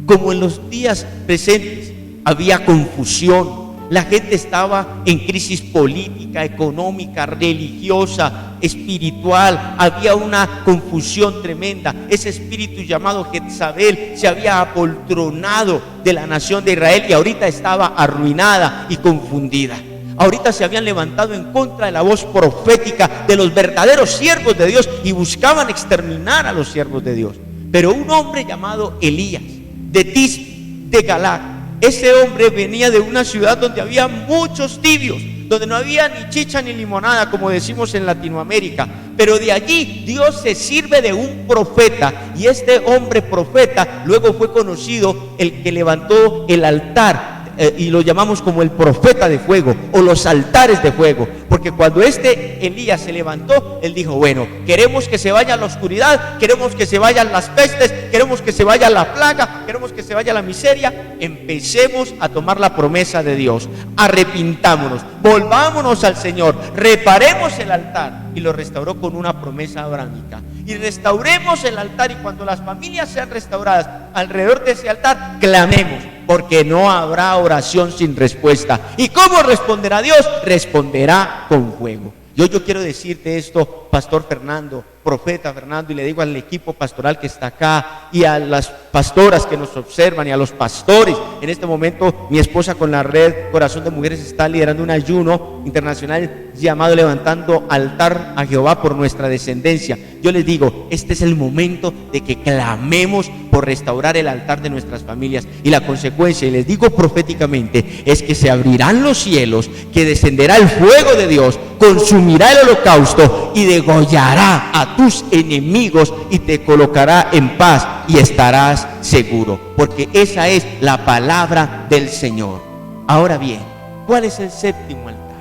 como en los días presentes. Había confusión, la gente estaba en crisis política, económica, religiosa, espiritual. Había una confusión tremenda. Ese espíritu llamado Jezabel se había apoltronado de la nación de Israel y ahorita estaba arruinada y confundida. Ahorita se habían levantado en contra de la voz profética de los verdaderos siervos de Dios y buscaban exterminar a los siervos de Dios. Pero un hombre llamado Elías, de Tisbe, de Galaad, ese hombre venía de una ciudad donde había muchos tibios, donde no había ni chicha ni limonada, como decimos en Latinoamérica. Pero de allí Dios se sirve de un profeta, y este hombre profeta luego fue conocido el que levantó el altar, y lo llamamos como el profeta de fuego o los altares de fuego, porque cuando Elías se levantó, él dijo: bueno, queremos que se vaya la oscuridad, queremos que se vayan las pestes, queremos que se vaya la plaga, queremos que se vaya la miseria. Empecemos a tomar la promesa de Dios, arrepintámonos, volvámonos al Señor, reparemos el altar. Y lo restauró con una promesa abrámica. Y restauremos el altar, y cuando las familias sean restauradas alrededor de ese altar, clamemos, porque no habrá oración sin respuesta. ¿Y cómo responderá Dios? Responderá con fuego. Yo quiero decirte esto, Pastor Fernando, Profeta Fernando, y le digo al equipo pastoral que está acá, y a las pastoras que nos observan, y a los pastores. En este momento mi esposa con la red Corazón de Mujeres está liderando un ayuno internacional llamado Levantando Altar a Jehová por nuestra descendencia. Yo les digo, este es el momento de que clamemos por restaurar el altar de nuestras familias, y la consecuencia, y les digo proféticamente, es que se abrirán los cielos, que descenderá el fuego de Dios, consumirá el holocausto y degollará a tus enemigos y te colocará en paz y estarás seguro, porque esa es la palabra del Señor. Ahora bien, ¿cuál es el séptimo altar?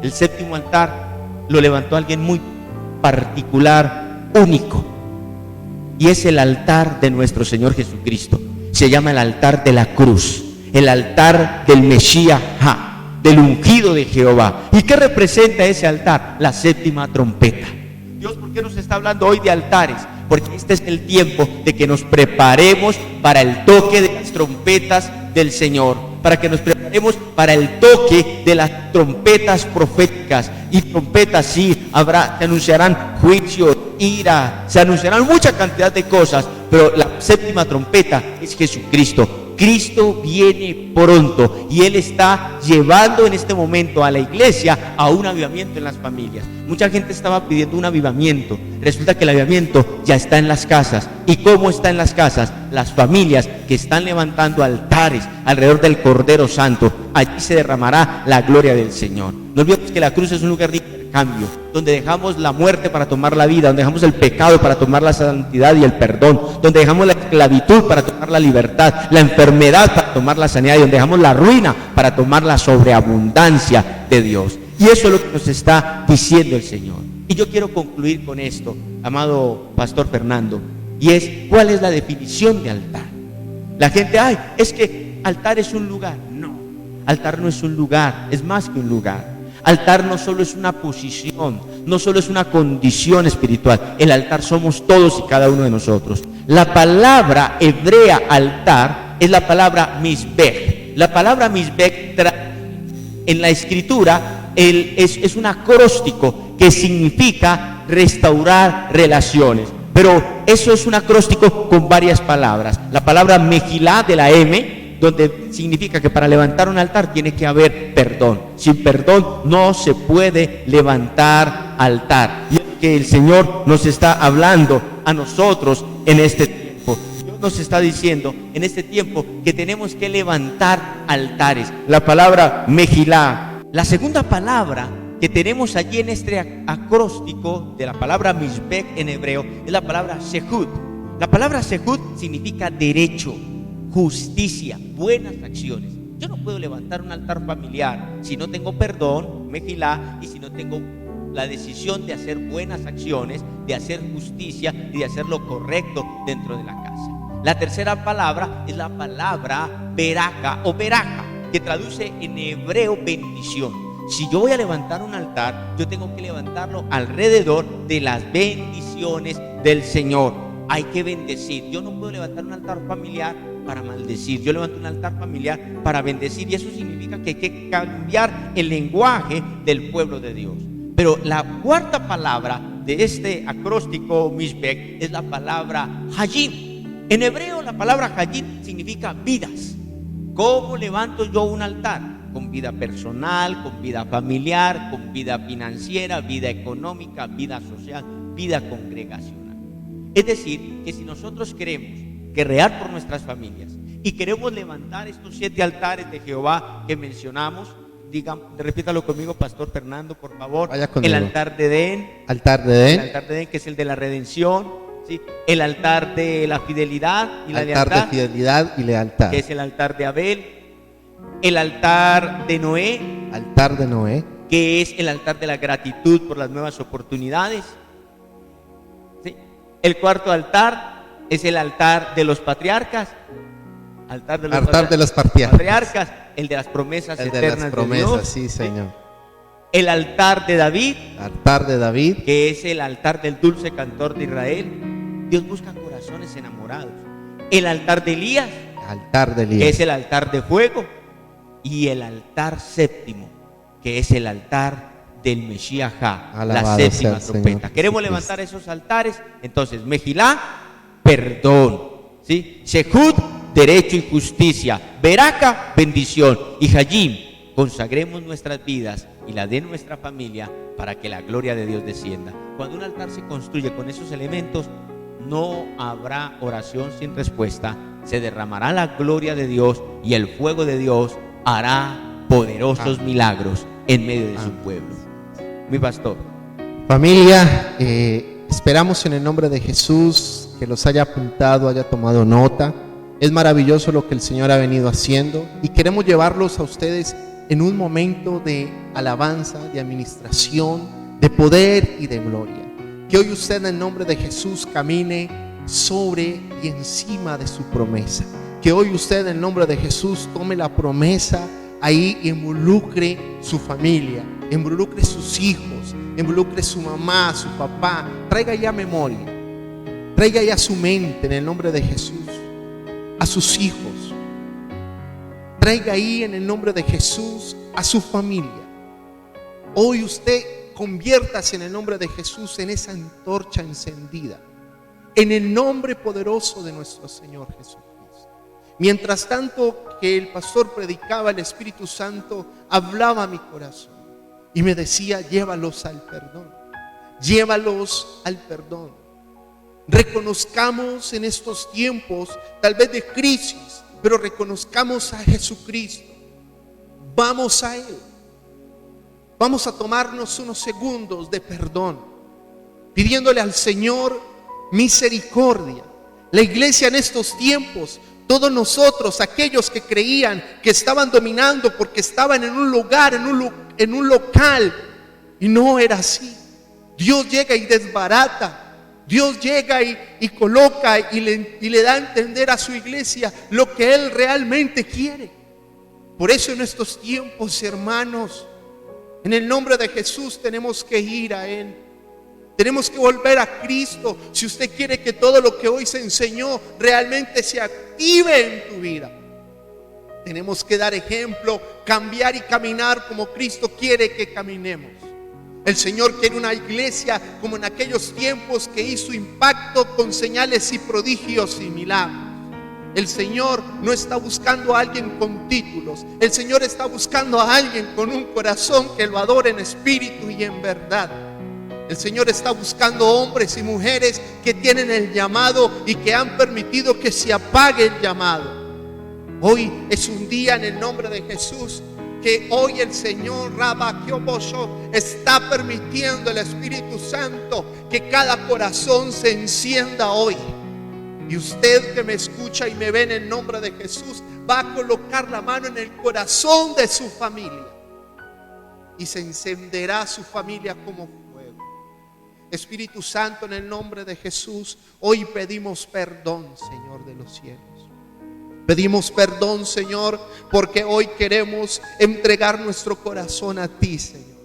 El séptimo altar lo levantó alguien muy particular, único, y es el altar de nuestro Señor Jesucristo. Se llama el altar de la cruz, el altar del Mesías, del ungido de Jehová. ¿Y qué representa ese altar? La séptima trompeta. Dios, ¿por qué nos está hablando hoy de altares? Porque este es el tiempo de que nos preparemos para el toque de las trompetas del Señor, para que nos preparemos para el toque de las trompetas proféticas. Y trompetas, sí, se anunciarán juicio, ira, se anunciarán mucha cantidad de cosas, pero la séptima trompeta es Jesucristo. Cristo viene pronto y Él está llevando en este momento a la iglesia a un avivamiento en las familias. Mucha gente estaba pidiendo un avivamiento. Resulta que el avivamiento ya está en las casas. ¿Y cómo está en las casas? Las familias que están levantando altares alrededor del Cordero Santo. Allí se derramará la gloria del Señor. No olvidemos que la cruz es un lugar de intercambio, donde dejamos la muerte para tomar la vida, donde dejamos el pecado para tomar la santidad y el perdón, donde dejamos la esclavitud para tomar la libertad, la enfermedad para tomar la sanidad, y donde dejamos la ruina para tomar la sobreabundancia de Dios. Y eso es lo que nos está diciendo el Señor. Y yo quiero concluir con esto, amado Pastor Fernando, y es: ¿cuál es la definición de altar? La gente, es que altar es un lugar. No, altar no es un lugar, es más que un lugar. Altar no solo es una posición, no solo es una condición espiritual. El altar somos todos y cada uno de nosotros. La palabra hebrea altar es la palabra misbeh. La palabra misbeh en la escritura es un acróstico que significa restaurar relaciones. Pero eso es un acróstico con varias palabras. La palabra mejilá, de la M, donde significa que para levantar un altar tiene que haber perdón. Sin perdón no se puede levantar altar. Y es que el Señor nos está hablando a nosotros en este tiempo. Dios nos está diciendo en este tiempo que tenemos que levantar altares. La palabra mejilá. La segunda palabra que tenemos allí en este acróstico de la palabra misbeh en hebreo es la palabra sehud. La palabra sehud significa derecho, justicia, buenas acciones. Yo no puedo levantar un altar familiar si no tengo perdón, mejilá, y si no tengo la decisión de hacer buenas acciones, de hacer justicia y de hacer lo correcto dentro de la casa. La tercera palabra es la palabra beraka o beraja, que traduce en hebreo bendición. Si yo voy a levantar un altar, yo tengo que levantarlo alrededor de las bendiciones del Señor. Hay que bendecir. Yo no puedo levantar un altar familiar para maldecir. Yo levanto un altar familiar para bendecir, y eso significa que hay que cambiar el lenguaje del pueblo de Dios. Pero la cuarta palabra de este acróstico misbeh es la palabra hayim. En hebreo la palabra hayim significa vidas. ¿Cómo levanto yo un altar? Con vida personal, con vida familiar, con vida financiera, vida económica, vida social, vida congregacional. Es decir, que si nosotros queremos guerrear por nuestras familias y queremos levantar estos 7 altares de Jehová que mencionamos, repítalo conmigo, Pastor Fernando, por favor. Vaya conmigo. El altar de Edén. Altar de Edén. El altar de Edén, que es el de la redención. ¿Sí? El altar de la fidelidad y la lealtad. Altar de fidelidad y lealtad, que es el altar de Abel. El altar de Noé. Altar de Noé, que es el altar de la gratitud por las nuevas oportunidades. ¿Sí? El cuarto altar es el altar de los patriarcas. Altar de los patriarcas. El de las promesas eternas de las promesas, de Dios. Sí, Señor. El altar de David. Altar de David, que es el altar del dulce cantor de Israel. Dios busca corazones enamorados. El altar de Elías. Altar de Elías, que es el altar de fuego. Y el altar séptimo, que es el altar del Mesías, la séptima trompeta. Queremos levantar esos altares. Entonces, mejilá, perdón, ¿sí? Sehud, derecho y justicia. Beraka, bendición. Y hayim, consagremos nuestras vidas y la de nuestra familia para que la gloria de Dios descienda. Cuando un altar se construye con esos elementos, no habrá oración sin respuesta. Se derramará la gloria de Dios y el fuego de Dios hará poderosos milagros en medio de su pueblo. Mi pastor. Familia, esperamos en el nombre de Jesús que los haya apuntado, haya tomado nota. Es maravilloso lo que el Señor ha venido haciendo y queremos llevarlos a ustedes en un momento de alabanza, de administración, de poder y de gloria. Que hoy usted en el nombre de Jesús camine sobre y encima de su promesa. Que hoy usted en el nombre de Jesús tome la promesa ahí y involucre su familia, involucre sus hijos, involucre su mamá, su papá. Traiga ya memoria, traiga ya su mente en el nombre de Jesús a sus hijos. Traiga ahí en el nombre de Jesús a su familia. Hoy usted conviértase en el nombre de Jesús en esa antorcha encendida, en el nombre poderoso de nuestro Señor Jesucristo. Mientras tanto que el pastor predicaba, el Espíritu Santo hablaba a mi corazón y me decía: llévalos al perdón, llévalos al perdón. Reconozcamos en estos tiempos tal vez de crisis, pero reconozcamos a Jesucristo. Vamos a Él. Vamos a tomarnos unos segundos de perdón, pidiéndole al Señor misericordia. La iglesia en estos tiempos, todos nosotros, aquellos que creían que estaban dominando porque estaban en un lugar, en un local, y no era así. Dios llega y desbarata. Dios llega y coloca y le da a entender a su iglesia lo que Él realmente quiere. Por eso en estos tiempos, hermanos, en el nombre de Jesús tenemos que ir a Él. Tenemos que volver a Cristo. Si usted quiere que todo lo que hoy se enseñó realmente se active en tu vida, tenemos que dar ejemplo, cambiar y caminar como Cristo quiere que caminemos. El Señor quiere una iglesia como en aquellos tiempos que hizo impacto con señales y prodigios y milagros. El Señor no está buscando a alguien con títulos. El Señor está buscando a alguien con un corazón que lo adore en espíritu y en verdad. El Señor está buscando hombres y mujeres que tienen el llamado y que han permitido que se apague el llamado. Hoy es un día, en el nombre de Jesús, que hoy el Señor está permitiendo el Espíritu Santo que cada corazón se encienda hoy. Y usted que me escucha y me ve, en el nombre de Jesús, va a colocar la mano en el corazón de su familia y se encenderá su familia como fuego. Espíritu Santo, en el nombre de Jesús, hoy pedimos perdón, Señor de los cielos. Pedimos perdón, Señor, porque hoy queremos entregar nuestro corazón a ti, Señor.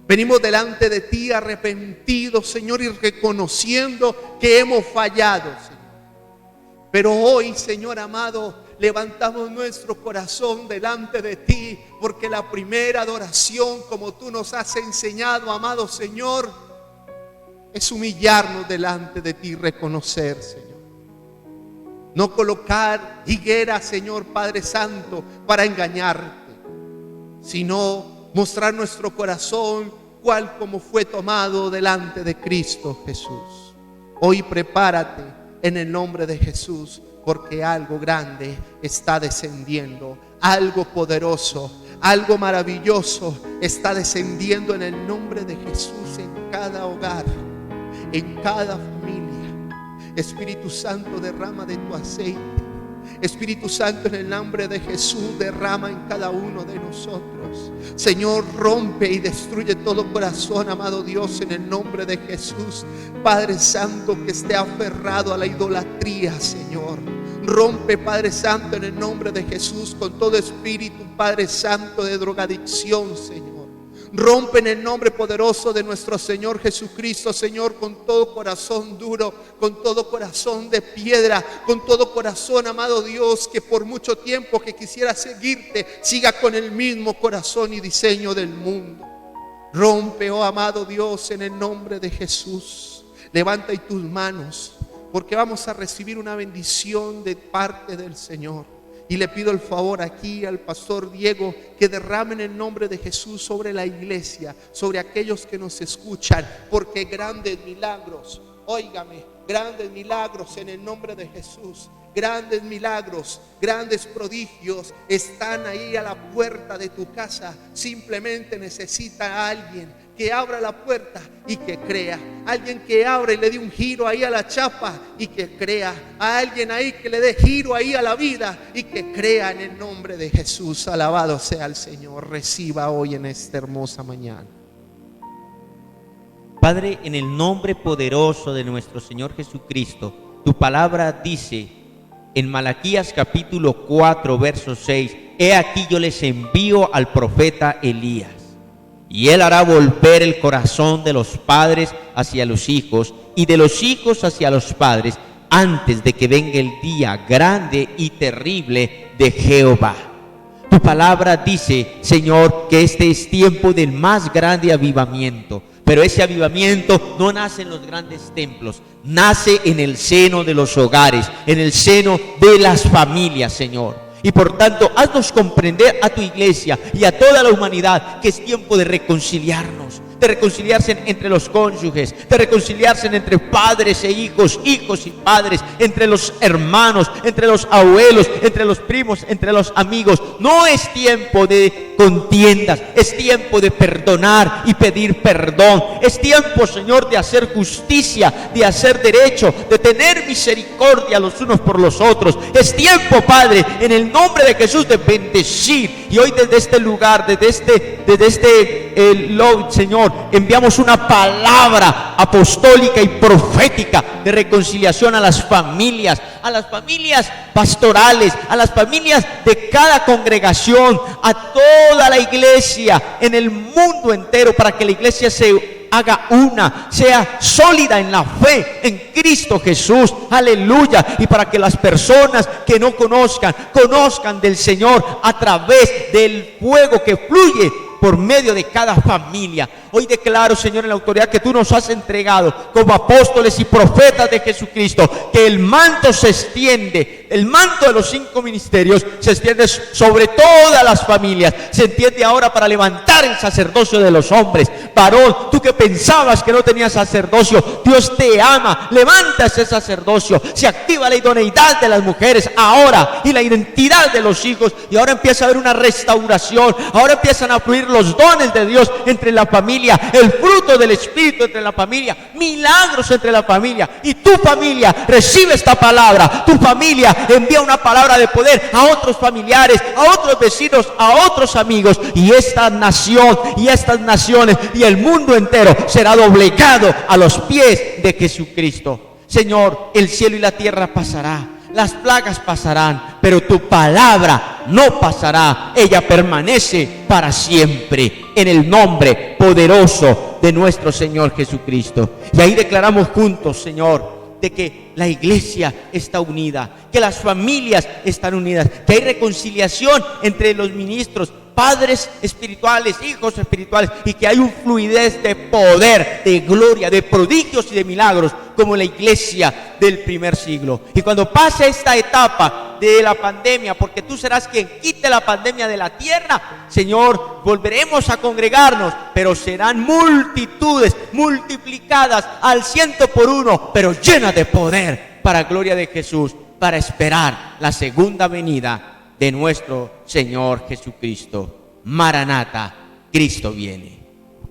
Venimos delante de ti arrepentidos, Señor, y reconociendo que hemos fallado, Señor. Pero hoy, Señor amado, levantamos nuestro corazón delante de ti, porque la primera adoración, como tú nos has enseñado, amado Señor, es humillarnos delante de ti y reconocer, Señor. No colocar higuera, Señor Padre Santo, para engañarte, sino mostrar nuestro corazón cual como fue tomado delante de Cristo Jesús. Hoy prepárate en el nombre de Jesús, porque algo grande está descendiendo, algo poderoso, algo maravilloso está descendiendo en el nombre de Jesús en cada hogar, en cada familia. Espíritu Santo, derrama de tu aceite. Espíritu Santo, en el nombre de Jesús, derrama en cada uno de nosotros. Señor, rompe y destruye todo corazón, amado Dios, en el nombre de Jesús. Padre Santo, que esté aferrado a la idolatría, Señor. Rompe, Padre Santo, en el nombre de Jesús, con todo espíritu, Padre Santo, de drogadicción, Señor. Rompe en el nombre poderoso de nuestro Señor Jesucristo, Señor, con todo corazón duro, con todo corazón de piedra, con todo corazón, amado Dios, que por mucho tiempo que quisiera seguirte, siga con el mismo corazón y diseño del mundo. Rompe, oh amado Dios, en el nombre de Jesús. Levanta ahí tus manos, porque vamos a recibir una bendición de parte del Señor. Y le pido el favor aquí al pastor Diego que derrame en el nombre de Jesús sobre la iglesia, sobre aquellos que nos escuchan, porque grandes milagros, óigame, grandes milagros en el nombre de Jesús, grandes milagros, grandes prodigios están ahí a la puerta de tu casa. Simplemente necesita a alguien que abra la puerta y que crea, alguien que abra y le dé un giro ahí a la chapa y que crea, a alguien ahí que le dé giro ahí a la vida y que crea en el nombre de Jesús. Alabado sea el Señor. Reciba hoy en esta hermosa mañana. Padre, en el nombre poderoso de nuestro Señor Jesucristo, tu palabra dice en Malaquías capítulo 4 verso 6: he aquí yo les envío al profeta Elías, y él hará volver el corazón de los padres hacia los hijos y de los hijos hacia los padres, antes de que venga el día grande y terrible de Jehová. Tu palabra dice, Señor, que este es tiempo del más grande avivamiento. Pero ese avivamiento no nace en los grandes templos, nace en el seno de los hogares, en el seno de las familias, Señor. Y por tanto, haznos comprender a tu iglesia y a toda la humanidad que es tiempo de reconciliarnos, de reconciliarse entre los cónyuges, de reconciliarse entre padres e hijos, hijos y padres, entre los hermanos, entre los abuelos, entre los primos, entre los amigos. No es tiempo de contiendas, es tiempo de perdonar y pedir perdón. Es tiempo, Señor, de hacer justicia, de hacer derecho, de tener misericordia los unos por los otros. Es tiempo, Padre, en el nombre de Jesús, de bendecir. Y hoy desde este lugar, desde este Señor, enviamos una palabra apostólica y profética de reconciliación a las familias pastorales, a las familias de cada congregación, a toda la iglesia en el mundo entero, para que la iglesia se haga una, sea sólida en la fe en Cristo Jesús, aleluya, y para que las personas que no conozcan del Señor a través del fuego que fluye por medio de cada familia. Hoy declaro, Señor, en la autoridad que tú nos has entregado como apóstoles y profetas de Jesucristo, que el manto se extiende, el manto de los 5 ministerios se extiende sobre todas las familias. Se entiende ahora para levantar el sacerdocio de los hombres. Varón, tú que pensabas que no tenías sacerdocio, Dios te ama, levanta ese sacerdocio. Se activa la idoneidad de las mujeres ahora y la identidad de los hijos, y ahora empieza a haber una restauración. Ahora empiezan a fluir los dones de Dios entre la familia, el fruto del Espíritu entre la familia, milagros entre la familia. Y tu familia recibe esta palabra, tu familia envía una palabra de poder a otros familiares, a otros vecinos, a otros amigos, y esta nación y estas naciones y el mundo entero será doblegado a los pies de Jesucristo. Señor, el cielo y la tierra pasará, las plagas pasarán, pero tu palabra no pasará. Ella permanece para siempre, en el nombre poderoso de nuestro Señor Jesucristo. Y ahí declaramos juntos, Señor, de que la iglesia está unida, que las familias están unidas, que hay reconciliación entre los ministros, padres espirituales, hijos espirituales, y que hay un fluidez de poder, de gloria, de prodigios y de milagros, como la iglesia del primer siglo. Y cuando pase esta etapa de la pandemia, porque tú serás quien quite la pandemia de la tierra, Señor, volveremos a congregarnos, pero serán multitudes multiplicadas al 100 por 1, pero llenas de poder, para gloria de Jesús, para esperar la segunda venida de nuestro Señor Jesucristo. Maranata, Cristo viene.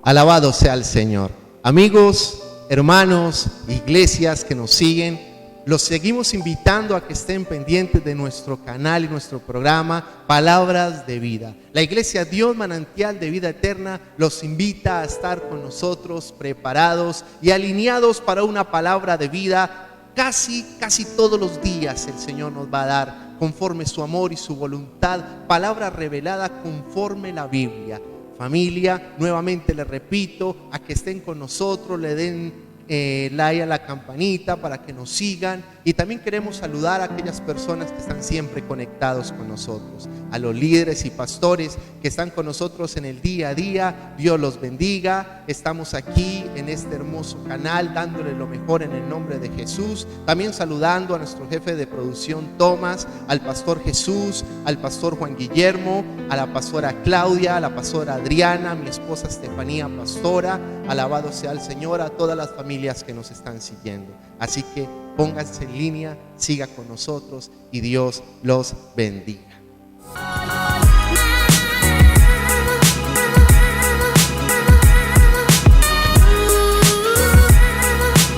Alabado sea el Señor. Amigos, hermanos, iglesias que nos siguen, los seguimos invitando a que estén pendientes de nuestro canal y nuestro programa Palabras de Vida. La Iglesia Dios Manantial de Vida Eterna los invita a estar con nosotros preparados y alineados para una palabra de vida. Casi todos los días el Señor nos va a dar, conforme su amor y su voluntad, palabra revelada conforme la Biblia. Familia, nuevamente les repito, a que estén con nosotros, le den like a la campanita para que nos sigan, y también queremos saludar a aquellas personas que están siempre conectados con nosotros, a los líderes y pastores que están con nosotros en el día a día. Dios los bendiga. Estamos aquí en este hermoso canal dándole lo mejor en el nombre de Jesús. También saludando a nuestro jefe de producción Tomás, al pastor Jesús, al pastor Juan Guillermo, a la pastora Claudia, a la pastora Adriana, a mi esposa Estefanía, pastora. Alabado sea el Señor, a todas las familias que nos están siguiendo. Así que pónganse en línea, siga con nosotros y Dios los bendiga.